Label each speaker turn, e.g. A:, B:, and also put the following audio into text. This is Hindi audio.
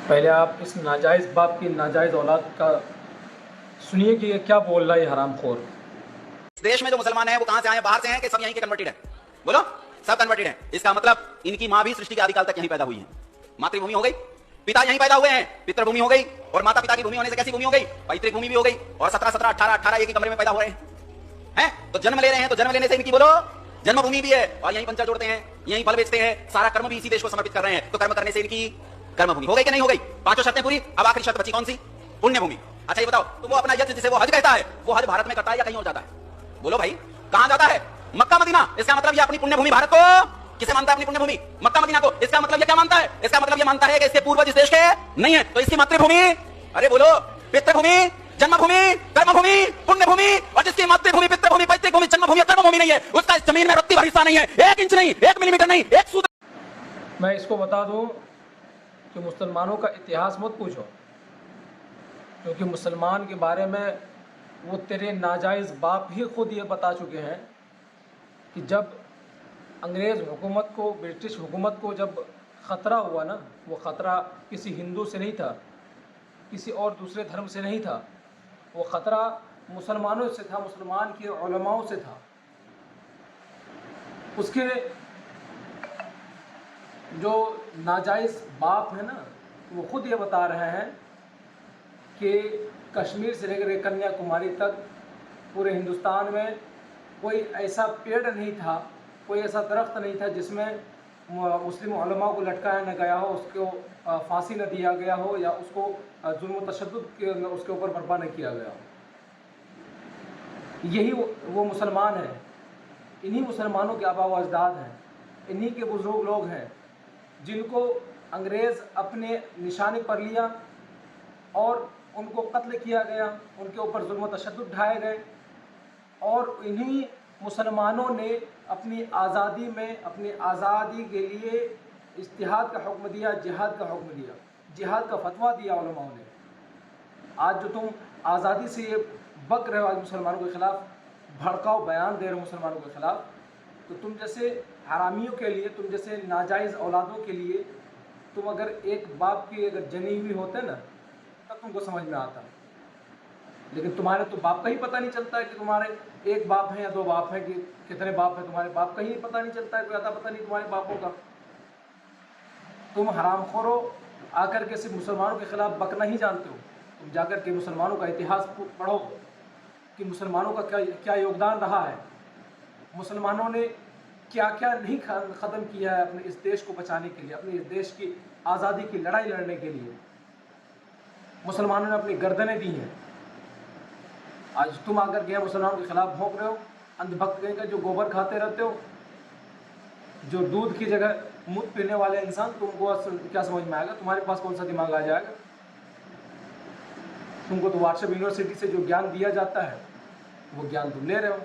A: पहले आप इस नाजायज़ बाप की नाजायज़ औलाद का सुनिए कि ये क्या बोल रहा है हरामखोर।
B: देश में जो मुसलमान हैं वो कहां से आए, बाहर से हैं कि सब यहीं के कन्वर्टेड हैं? बोलो, सब कन्वर्टेड हैं। इसका मतलब इनकी मां भी सृष्टि के आदिकाल तक यहीं पैदा हुई है। मातृभूमि हो गई, पिता यहीं पैदा हुए हैं, पितृभूमि हो गई। और माता पिता की भूमि होने से कैसी भूमि हो गई? पैतृक भूमि भी हो गई। और 17 18 18 एक ही कमरे में पैदा हो रहे हैं। तो जन्म ले रहे हैं, तो जन्म लेने से इनकी बोलो जन्मभूमि भी है, और यहीं पंचा जोड़ते हैं, यहीं फल बेचते हैं, सारा कर्म भी इसी देश को समर्पित कर रहे हैं। तो कर्म करने से इनकी कर्मभूमि हो गई कि नहीं हो गई? पांचों शर्तें पूरी। अब आखिरी शर्त बची कौन सी? पुण्य भूमि। अच्छा ये बताओ, तो वो अपना यज्ञ जिसे वो हज कहता है, वो हज भारत में करता है या कहीं और जाता है? बोलो भाई, कहां जाता है? Mecca Medina. इसका मतलब ये अपनी पुण्य भूमि भारत को किसे मानता है? अपनी पुण्य भूमि मक्का मदीना को। इसका मतलब ये क्या मानता है? इसका मतलब ये मानता है कि इसके पूर्वज इस देश के नहीं है, तो इसकी मातृभूमि, अरे बोलो, पितृभूमि, जन्मभूमि, कर्मभूमि, पुण्य भूमि। और जिसकी मातृभूमि, पितृभूमि, पैतृक भूमि, जन्मभूमि, कर्मभूमि नहीं है, उसका इस जमीन में रत्ती भर हिस्सा नहीं है। 1 इंच नहीं, 1 मिलीमीटर नहीं, 1 सूत्र।
A: मैं इसको बता दूं कि मुसलमानों का इतिहास मत पूछो, क्योंकि मुसलमान के बारे में वो तेरे नाजायज़ बाप ही खुद ये बता चुके हैं कि जब अंग्रेज़ हुकूमत को, ब्रिटिश हुकूमत को जब ख़तरा हुआ ना, वो ख़तरा किसी हिंदू से नहीं था, किसी और दूसरे धर्म से नहीं था, वो ख़तरा मुसलमानों से था, मुसलमान के उलमाओं से था। उसके जो नाजायज़ बाप है ना, वो खुद ये बता रहे हैं कि कश्मीर से लेकर कन्याकुमारी तक पूरे हिंदुस्तान में कोई ऐसा पेड़ नहीं था, कोई ऐसा दरख्त नहीं था जिसमें मुस्लिम उलमा को लटकाया न गया हो, उसको फांसी न दिया गया हो, या उसको जुल्म तशद्दुद के उसके ऊपर बर्पा न किया गया हो। यही वो मुसलमान है। इन्हीं मुसलमानों के आबा व अजदाद हैं, इन्हीं के बुज़ुर्ग लोग हैं जिनको अंग्रेज़ अपने निशाने पर लिया और उनको कत्ल किया गया, उनके ऊपर जुल्म तशद्दुद ढाए गए। और इन्हीं मुसलमानों ने अपनी आज़ादी में, अपनी आज़ादी के लिए इज्तिहाद का हुक्म दिया, जिहाद का हुक्म दिया, जिहाद का फतवा दिया उलमाओं ने। आज जो तुम आज़ादी से ये बक रहे हो, आज मुसलमानों के ख़िलाफ़ भड़काऊ बयान दे रहे हो मुसलमानों के ख़िलाफ़, तो तुम जैसे हरामियों के लिए, तुम जैसे नाजायज़ औलादों के लिए, तुम अगर एक बाप की अगर जनी हुई होते ना, तब तुमको समझ में आता। लेकिन तुम्हारे तो बाप का ही पता नहीं चलता है कि तुम्हारे एक बाप है या 2 बाप हैं, कि कितने बाप हैं तुम्हारे। बाप का ही पता नहीं चलता है, कोई आता पता नहीं तुम्हारे बापों का। तुम हरामखोरो आकर के सिर्फ मुसलमानों के ख़िलाफ़ बकना ही जानते हो। तुम जाकर के मुसलमानों का इतिहास पढ़ो कि मुसलमानों का क्या योगदान रहा है, मुसलमानों ने क्या क्या नहीं ख़त्म किया है अपने इस देश को बचाने के लिए, अपने इस देश की आज़ादी की लड़ाई लड़ने के लिए। मुसलमानों ने अपनी गर्दनें दी हैं। आज तुम आकर के मुसलमानों के ख़िलाफ़ भौंक रहे हो, अंधभक्त कहीं का, जो गोबर खाते रहते हो, जो दूध की जगह मूत पीने वाले इंसान, तुमको क्या समझ में आएगा? तुम्हारे पास कौन सा दिमाग आ जाएगा? तुमको तो व्हाट्सएप यूनिवर्सिटी से जो ज्ञान दिया जाता है, वो ज्ञान तुम ले रहे हो।